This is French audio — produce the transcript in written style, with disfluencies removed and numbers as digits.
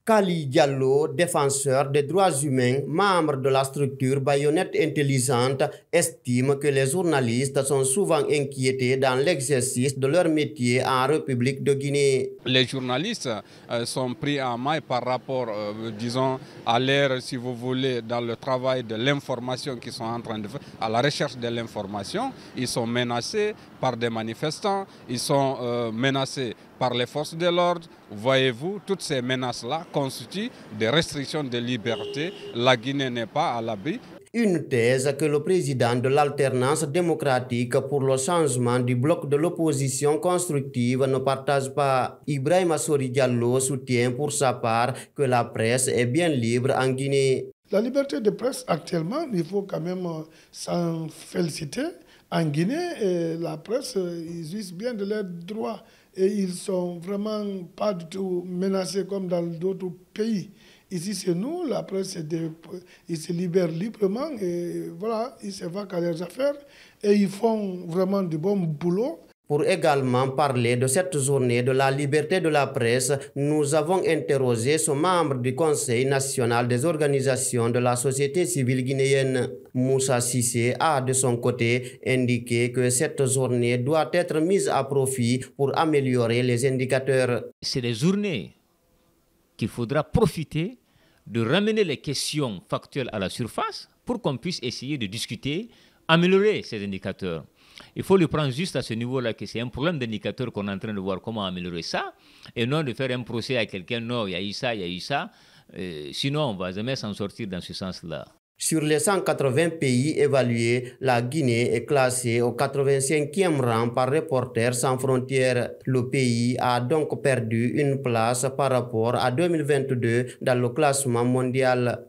Kali Diallo, défenseur des droits humains, membre de la structure Baïonnette Intelligente, estime que les journalistes sont souvent inquiétés dans l'exercice de leur métier en République de Guinée. Les journalistes sont pris en maille par rapport, disons, à l'ère, si vous voulez, dans le travail de l'information qu'ils sont en train de faire, à la recherche de l'information. Ils sont menacés par des manifestants, ils sont menacés par les forces de l'ordre. Voyez-vous, toutes ces menaces-là constituent des restrictions de liberté. La Guinée n'est pas à l'abri. Une thèse que le président de l'alternance démocratique pour le changement du bloc de l'opposition constructive ne partage pas. Ibrahima Sori Diallo soutient pour sa part que la presse est bien libre en Guinée. La liberté de presse actuellement, il faut quand même s'en féliciter. En Guinée, la presse, ils jouissent bien de leurs droits et ils ne sont vraiment pas du tout menacés comme dans d'autres pays. Ici, c'est nous, la presse, ils se libèrent librement et voilà, ils se vaquent à leurs affaires et ils font vraiment du bon boulot. Pour également parler de cette journée de la liberté de la presse, nous avons interrogé ce membre du Conseil national des organisations de la société civile guinéenne. Moussa Sissé a de son côté indiqué que cette journée doit être mise à profit pour améliorer les indicateurs. C'est des journées qu'il faudra profiter de ramener les questions factuelles à la surface pour qu'on puisse essayer de discuter, améliorer ces indicateurs. Il faut le prendre juste à ce niveau-là, que c'est un problème d'indicateur qu'on est en train de voir comment améliorer ça, et non de faire un procès à quelqu'un, non, il y a eu ça, il y a eu ça, sinon on ne va jamais s'en sortir dans ce sens-là. Sur les 180 pays évalués, la Guinée est classée au 85e rang par Reporters sans frontières. Le pays a donc perdu une place par rapport à 2022 dans le classement mondial.